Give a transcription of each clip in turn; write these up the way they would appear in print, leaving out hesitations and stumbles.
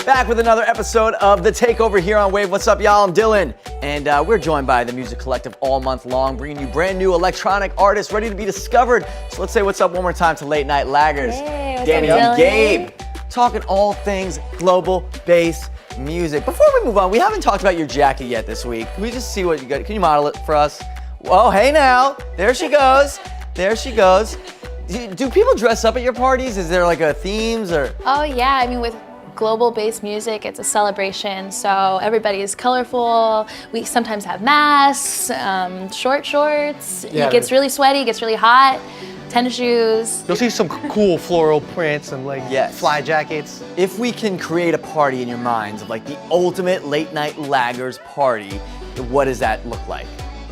Back with another episode of The Takeover here on WAV. What's up, y'all? I'm Dylan, and we're joined by the Music Collective all month long, bringing you brand new electronic artists ready to be discovered. So let's say what's up one more time to Late Night Laggers. Hey, what's Danny up, and Dylan? Gabe, talking all things global bass music. Before we move on, we haven't talked about your jacket yet this week. Can we just see what you got? Can you model it for us? Oh, hey now. There she goes. There she goes. Do people dress up at your parties? Is there like a themes or? Oh yeah, I mean with global bass music, it's a celebration, so everybody is colorful. We sometimes have masks, short shorts. Yeah, it gets really sweaty, it gets really hot. Tennis shoes. You'll see some cool floral prints and like Yes. fly jackets. If we can create a party in your minds of like the ultimate late night laggers party, what does that look like?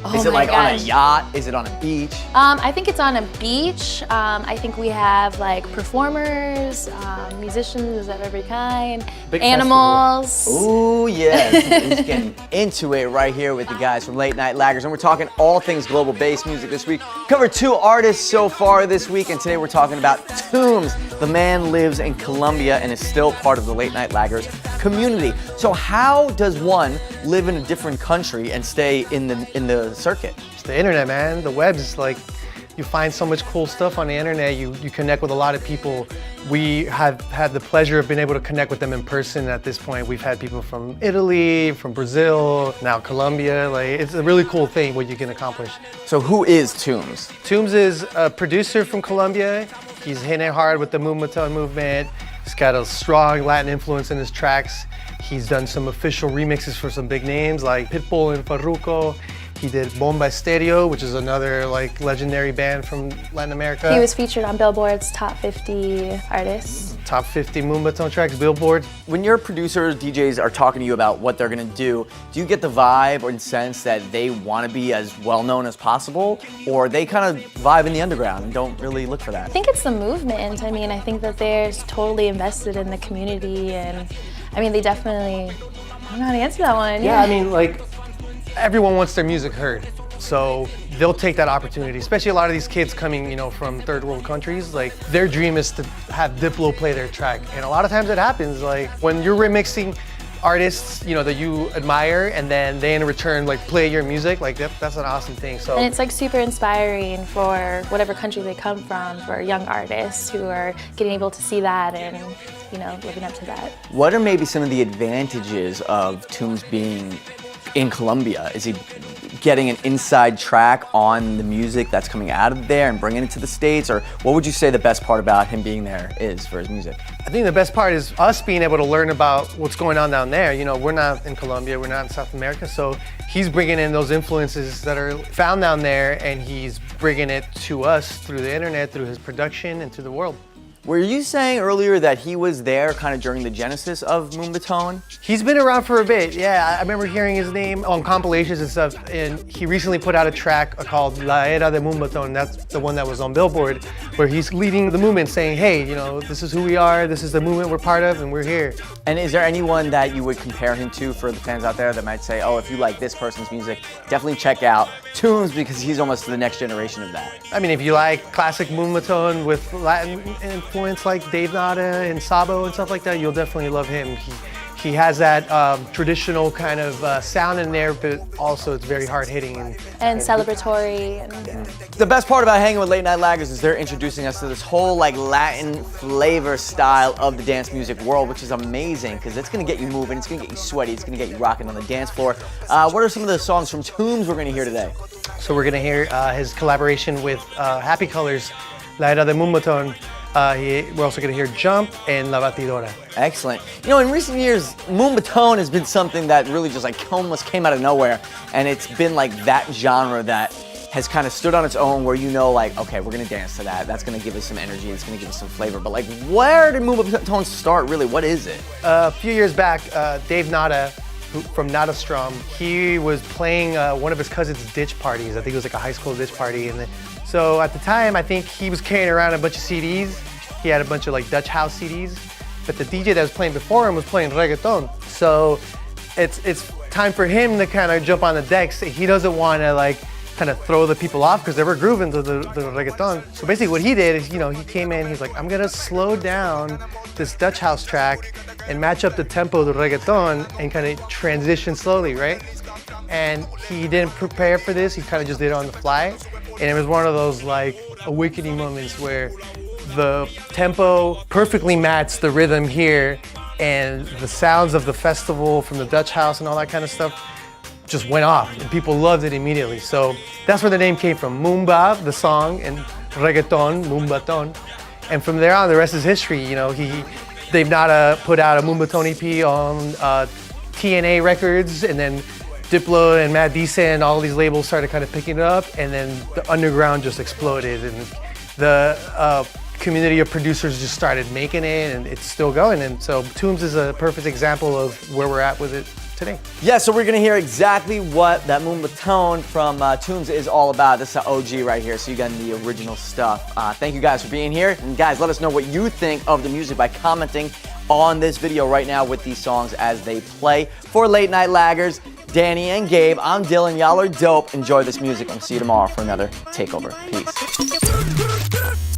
Oh Is it my like on a gosh. yacht? Is it on a beach? I think it's on a beach. I think we have like performers, musicians of every kind, Big animals. Ooh, yes. We're just getting into it right here with the guys from Late Night Laggers. And we're talking all things global bass music this week. Covered 2 artists so far this week, and today we're talking about Thombs. The man lives in Colombia and is still part of the Late Night Laggers community. So how does one live in a different country and stay in the circuit? It's the internet, man. The web is like, you find so much cool stuff on the internet. You connect with a lot of people. We have had the pleasure of being able to connect with them in person at this point. We've had people from Italy, from Brazil, now Colombia. Like, it's a really cool thing what you can accomplish. So who is Thombs? Thombs is a producer from Colombia. He's hitting it hard with the Moombahton movement. He's got a strong Latin influence in his tracks. He's done some official remixes for some big names like Pitbull and Farruko. He did Bomba Estéreo, which is another like legendary band from Latin America. He was featured on Billboard's top 50 artists. Top 50 Moombahton tracks, Billboard. When your producers, DJs are talking to you about what they're gonna do you get the vibe or sense that they wanna be as well known as possible, or they kind of vibe in the underground and don't really look for that? I think it's the movement. I mean, I think that they're totally invested in the community, and I mean, they definitely, I don't know how to answer that one. Yeah, I mean, like, everyone wants their music heard. So they'll take that opportunity, especially a lot of these kids coming, you know, from third world countries. Like, their dream is to have Diplo play their track. And a lot of times it happens, like, when you're remixing artists, you know, that you admire, and then they in return, like, play your music, like, that's an awesome thing, so. And it's like super inspiring for whatever country they come from, for young artists who are getting able to see that and, you know, living up to that. What are maybe some of the advantages of Thombs being in Colombia? Is he getting an inside track on the music that's coming out of there and bringing it to the States? Or what would you say the best part about him being there is for his music? I think the best part is us being able to learn about what's going on down there. You know, we're not in Colombia, we're not in South America, so he's bringing in those influences that are found down there, and he's bringing it to us through the internet, through his production, and to the world. Were you saying earlier that he was there kind of during the genesis of Moombahton? He's been around for a bit, yeah. I remember hearing his name on compilations and stuff, and he recently put out a track called La Era de Moombahton. That's the one that was on Billboard, where he's leading the movement, saying, hey, you know, this is who we are, this is the movement we're part of, and we're here. And is there anyone that you would compare him to for the fans out there that might say, oh, if you like this person's music, definitely check out Thombs because he's almost the next generation of that? I mean, if you like classic Moombahton with Latin influence like Dave Nada and Sabo and stuff like that, you'll definitely love him. He has that traditional kind of sound in there, but also it's very hard hitting And celebratory. And The best part about hanging with Late Night Laggers is they're introducing us to this whole like Latin flavor style of the dance music world, which is amazing because it's gonna get you moving, it's gonna get you sweaty, it's gonna get you rocking on the dance floor. What are some of the songs from Thombs we're gonna hear today? So we're gonna hear his collaboration with Happy Colors, La Era de Moombahton. We're also gonna hear Jump and La Batidora. Excellent. You know, in recent years, Moombahton has been something that really just like almost came out of nowhere, and it's been like that genre that has kind of stood on its own where you know like, okay, we're gonna dance to that. That's gonna give us some energy, it's gonna give us some flavor. But like, where did Moombahton start really? What is it? A few years back, Dave Nada, from Nada Strum, he was playing one of his cousin's ditch parties. I think it was like a high school ditch party. So at the time, I think he was carrying around a bunch of CDs. He had a bunch of like Dutch house CDs, but the DJ that was playing before him was playing reggaeton. So it's time for him to kind of jump on the decks. He doesn't want to like kind of throw the people off because they were grooving to the reggaeton. So basically what he did is, you know, he came in, he's like, I'm gonna slow down this Dutch house track and match up the tempo of the reggaeton and kind of transition slowly, right? And he didn't prepare for this, he kind of just did it on the fly. And it was one of those like awakening moments where the tempo perfectly matched the rhythm here, and the sounds of the festival from the Dutch house and all that kind of stuff just went off, and people loved it immediately. So that's where the name came from, Moomba, the song, and reggaeton, Moombaton. And from there on, the rest is history. You know, they've now put out a Moombaton EP on TNA Records, and then Diplo and Mad Decent and all these labels started kind of picking it up, and then the underground just exploded, and the community of producers just started making it, and it's still going. And so Thombs is a perfect example of where we're at with it today. Yeah, so we're gonna hear exactly what that Moombaton from Thombs is all about. This is an OG right here, so you got the original stuff. Thank you guys for being here. And guys, let us know what you think of the music by commenting on this video right now with these songs as they play. For Late Night Laggers, Danny and Gabe, I'm Dylan. Y'all are dope. Enjoy this music, and see you tomorrow for another takeover. Peace.